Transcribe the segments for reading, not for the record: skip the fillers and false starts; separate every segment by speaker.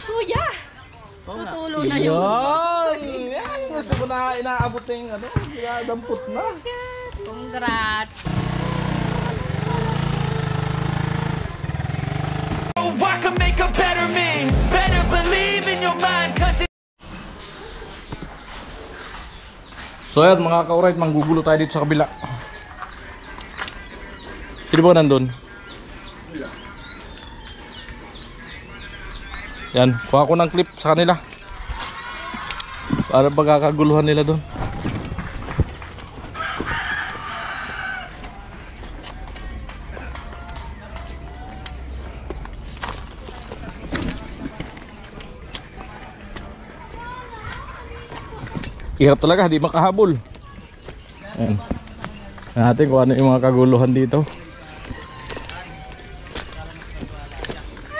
Speaker 1: kuya. Tutulo na yun.
Speaker 2: Yan! Gusto ko na inaabot na yung ano, dampot na.
Speaker 1: Congrats.
Speaker 3: I can make a better me. Better believe in your mind, cause it.
Speaker 2: So ayan mga ka-alright, manggugulo tayo dito sa kabila. Sino ba nandun? Yan, kuha ko ng clip sa kanila para pagkakaguluhan nila doon. Hirap talaga, di makahabol. Yan. Natin kung ano yung mga kaguluhan dito.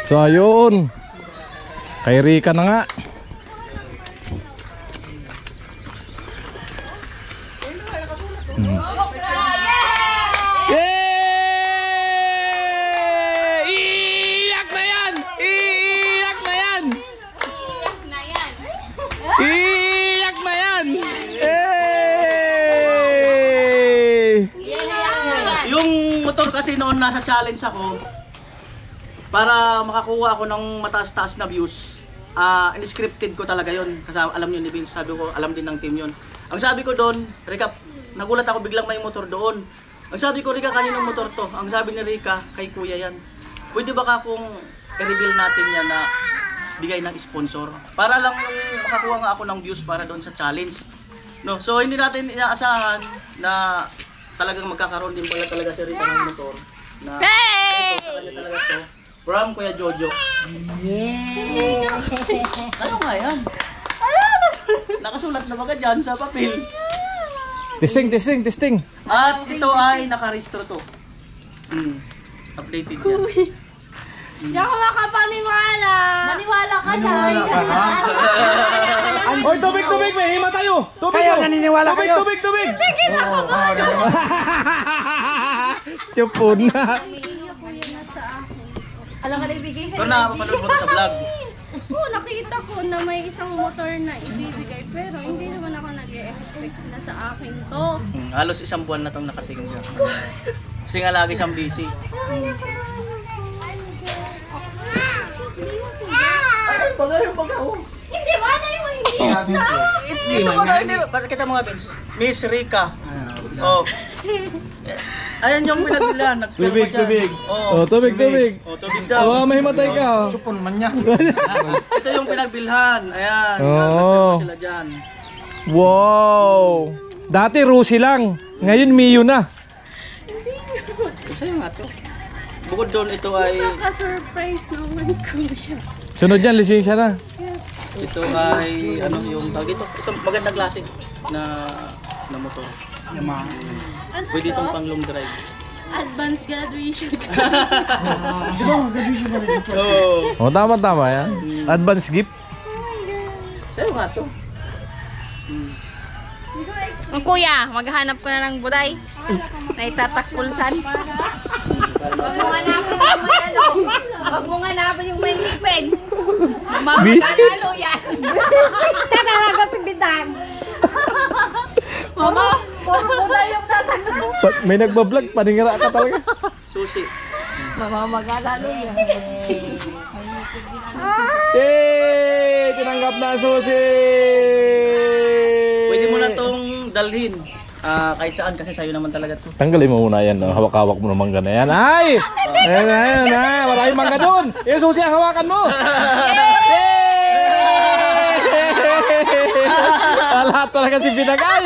Speaker 2: So ayun, kay Rika na nga. Iiyak na yan! Iiyak na yan! Iiyak na yan!
Speaker 4: Yung motor kasi noon nasa challenge ako para makakuha ako ng mataas-taas na views. Unscripted ko talaga yon kasi alam niyo ni Vince, sabi ko alam din ng team yon. Ang sabi ko doon, Rika, nagulat ako biglang may motor doon. Ang sabi ko, Rika, kaninong motor to? Ang sabi ni Rika, kay kuya yan. Pwede ba ka kung i-reveal natin yan na bigay ng sponsor? Para lang makakuha nga ako ng views para doon sa challenge. No, so hindi natin inaasahan na talagang magkakaroon din pala talaga si Rika ng motor. Na ito, sa kanya talaga to. From Kuya Jojo. Yeah! Ano nga yan? Nakasulat na ba ka dyan sa papel?
Speaker 2: Testing.
Speaker 4: At ito ay nakarehistro to. Updated yan.
Speaker 1: Diyan ka makapaniwala. Maniwala ka na.
Speaker 2: Oy, tubig! May hima tayo! Tubig!
Speaker 5: Kayo, naniniwala kayo?
Speaker 2: Tubig!
Speaker 1: Hindi kinakabahan.
Speaker 2: Chupon na.
Speaker 1: Alam ka na ibigay
Speaker 4: Ito na, mapanood mo sa vlog.
Speaker 1: Oo, nakita ko na may isang motor na ibibigay pero hindi naman ako nag-e-expect na sa akin to.
Speaker 4: Halos isang buwan na itong nakatingin dyan. Kasi nga lagi siyang busy. Ay, baga.
Speaker 1: Hindi ba na yung hindi?
Speaker 4: Ito baga, bakit kita mga Vince? Miss Rika. Oh. Ayan yung pinagbilan.
Speaker 2: Tubig.
Speaker 4: Oh,
Speaker 2: Tubig.
Speaker 4: Oh, tubig daw.
Speaker 2: Mahimatay ka.
Speaker 5: Supon man yan.
Speaker 4: Ito yung pinagbilhan. Ayan.
Speaker 2: Oh.
Speaker 4: Sila dyan.
Speaker 2: Wow! Dati Rusi lang. Ngayon Mio na.
Speaker 4: Sa'yo nga to. Bukod doon, ito ay...
Speaker 1: Naka-surprise naman kuya.
Speaker 2: Sunod yan, lisensya na.
Speaker 4: Ito ay... Ano yung tawag ito? Ito magandang klase na motor.
Speaker 5: Yamaha.
Speaker 4: Pwede itong pang long drive.
Speaker 1: Advanced graduation.
Speaker 5: Di ba mag-graduation na rin yung first?
Speaker 4: Oo.
Speaker 2: O, tama yan. Advance gift.
Speaker 4: Sa'yo nga to.
Speaker 1: Ang kuya, maghanap ko na ng buday. Naitatakpulsan. Huwag mo nga hanapin yung may lipin. Mamagalalo yan. Talaga tibidan. Mama, puro buday yung tatakpul.
Speaker 2: May nagbablog, paningira ka talaga.
Speaker 4: Susi.
Speaker 1: Mamagalalo yan.
Speaker 2: Yay! Tinanggap na ang susi!
Speaker 4: Pwede mo na itong dalhin. Kahit saan kasi sa'yo naman talaga to.
Speaker 2: Tanggalin mo muna yan. Hawak-hawak mo ng mangga na yan. Ay! Ayan. Maraming mangga doon. Yung susi ang hawakan mo. Yay! Lahat talaga si Pinagay.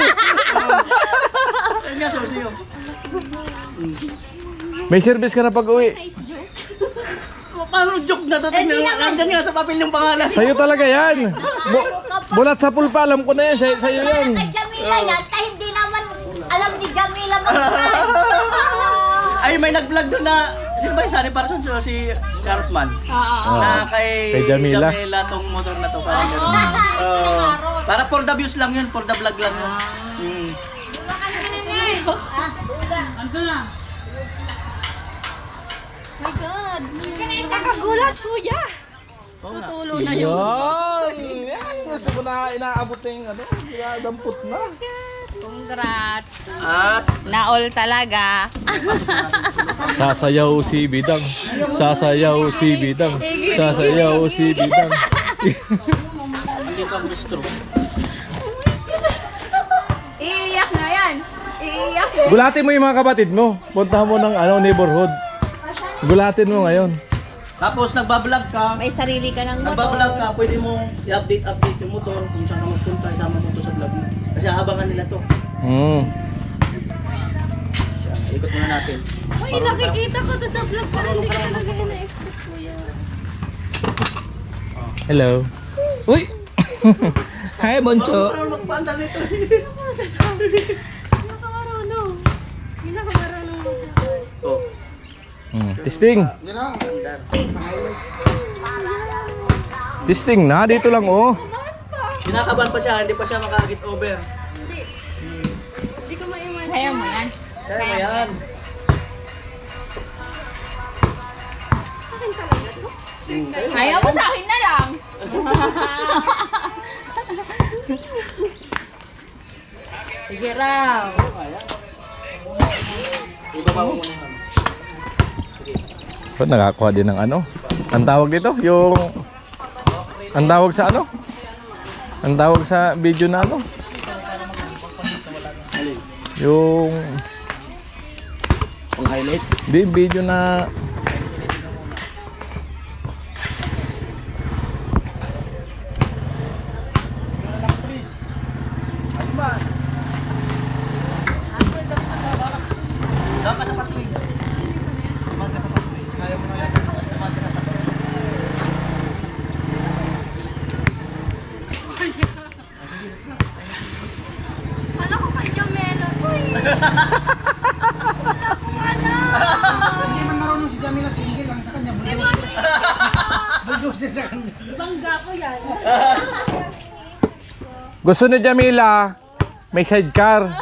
Speaker 4: Ayun nga, susi yun.
Speaker 2: May service ka na pag-uwi.
Speaker 4: Paano joke na to? Nandyan nga sa papel yung pangalan.
Speaker 2: Sa'yo talaga yan. Bulat sa pulpa, alam ko na yan. Sa'yo yan.
Speaker 6: Kay Jamila yan, kahit hindi naman alam ni Jamila
Speaker 4: Ay, may nag-vlog doon na, sino ba yung Sunny Parsons o si Cartman? Na kay
Speaker 2: Jamila
Speaker 4: tong motor na to. Para for the views lang yun, for the vlog lang yun.
Speaker 1: Ando na. My God! Nakagulat, kuya!
Speaker 4: Oo nga.
Speaker 1: Tutulo na yung
Speaker 2: Yan! Yan! Gusto mo na inaabot na yung ano, dampot na.
Speaker 1: congrats.
Speaker 4: At
Speaker 1: Na-all talaga.
Speaker 2: Sasayaw si Bidang. Sasayaw si Bidang. Sasayaw si Bidang.
Speaker 4: andito ang bistro.
Speaker 1: Iiyak na yan. Iiyak eh.
Speaker 2: Gulatin mo yung mga kapatid mo. Puntahan mo ng ano, neighborhood. Gulatin mo ngayon.
Speaker 4: Tapos nagbablog ka.
Speaker 1: May sarili ka ng
Speaker 4: Nagbablog ka,
Speaker 1: motor.
Speaker 4: pwede mo i-update yung motor kung saan ka magpunta, isama mo to sa vlog mo. Kasi abangan nila to. Ikot muna natin.
Speaker 1: Uy, nakikita ko to sa vlog pero hindi ko talaga ina-expect ko yan.
Speaker 2: Hello. Uy! Hi, Moncho.
Speaker 4: Parang magpaanda nito.
Speaker 1: Nakamarunong. Hindi nakamarunong mag-vlog.
Speaker 4: Oh.
Speaker 2: Testing.
Speaker 5: Yan lang.
Speaker 2: Testing na. Dito lang, oh.
Speaker 4: Kinakabahan pa siya, hindi pa siya makakit over.
Speaker 1: Hindi. Hindi ko ma-imagine. Kaya mo yan.
Speaker 4: Kaya mo yan.
Speaker 1: Akin talaga to. Kaya mo sa akin na lang. Sige raw.
Speaker 4: Ibaba mo muna.
Speaker 2: So, nakakuha din ng ano. Ang tawag dito, yung... Ang tawag sa ano? Ang tawag sa video na ano? Yung...
Speaker 4: Pang highlight.
Speaker 2: Di, video na...
Speaker 4: Saan ka sa patuloy? Saan ka sa patuloy? Kaya mo na lang.
Speaker 1: Ano ko kay Jamela? Uy!
Speaker 5: Hindi man marunong si Jamila single lang sa kanya. Bulldozer sa kanya.
Speaker 1: Bangga ko yan.
Speaker 2: Gusto ni Jamila, may sidecar.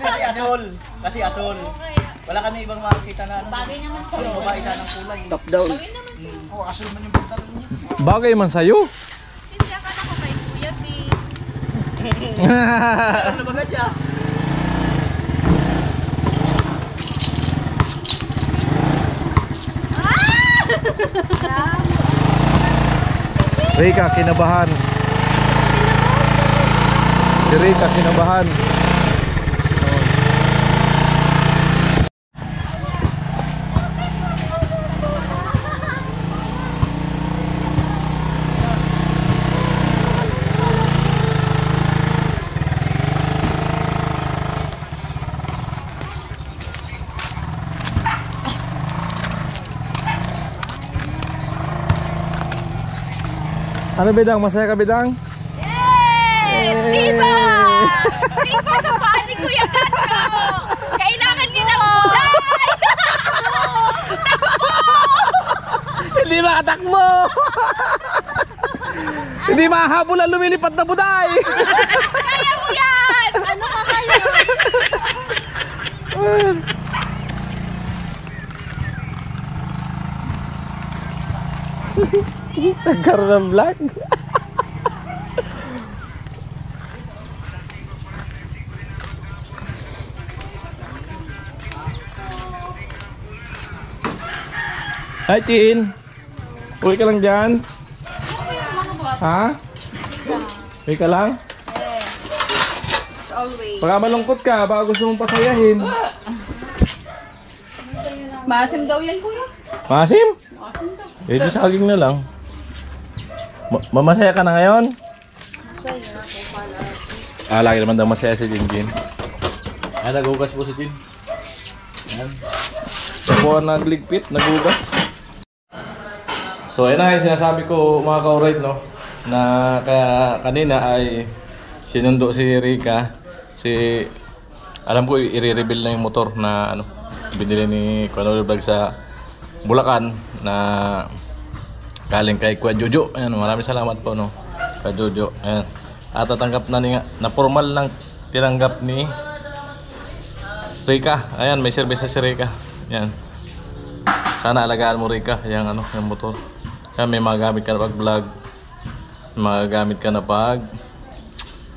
Speaker 4: Kasi asol. Kasi asol. Wala kami ibang makikita na ano.
Speaker 1: Bagay naman sa'yo.
Speaker 4: Yung babae sana ng kulay.
Speaker 5: Top down. Oh, asul man yung pantalon niya.
Speaker 2: Bagay man sa'yo.
Speaker 1: Hindi akala ko kay Kuya P.
Speaker 4: Ano ba nga siya?
Speaker 2: Rika, kinabahan. Si Rika, kinabahan. Ano Bidang? Masaya ka Bidang?
Speaker 1: Yes! Viva! Viva sa paan ni Kuya Gato! Kailangan niya ng buday!
Speaker 2: Hindi makatakbo! Hindi mahabol ang lumilipad na buday!
Speaker 1: Kaya mo yan! Ano ka kayo?
Speaker 2: Nagkaroon ng vlog. Hi Chin! Uwi ka lang dyan? Ha? Uwi ka lang?
Speaker 1: Always.
Speaker 2: Baka malungkot ka, baka gusto mong pasayahin.
Speaker 1: Maasim daw yan, Kuya.
Speaker 2: Masim? Eh di saging na lang. Mamasaya ka na ngayon? Lagi naman daw masaya si Jinjin. Nagugas po si Jin. Yan. Siya po ang nagligpit, nagugas. So ayun na yung sinasabi ko mga ka-alright, no? Na kaya kanina ay sinundo si Rika. Alam ko i-reveal na yung motor na ano, binili ni Kuya Vlog sa Bulacan na galing kay Kuya Jojo. Ayan, maraming salamat po no. Kuya Jojo. Ayan. At tatanggap na niya na formal lang tinanggap ni Rika. Ayan, may service na si Rika. Ayan. Sana alagaan mo Rika yung ano, yung motor. Yan, may magagamit ka na pag vlog. May magagamit ka na pag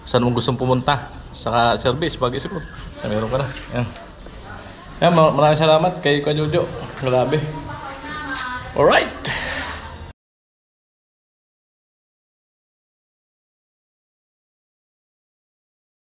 Speaker 2: saan mo gustong pumunta. Saka service, pag isip mo. Meron ka na. Yan. Yan, maraming salamat kay Kuya Jojo. Grabe. Alright.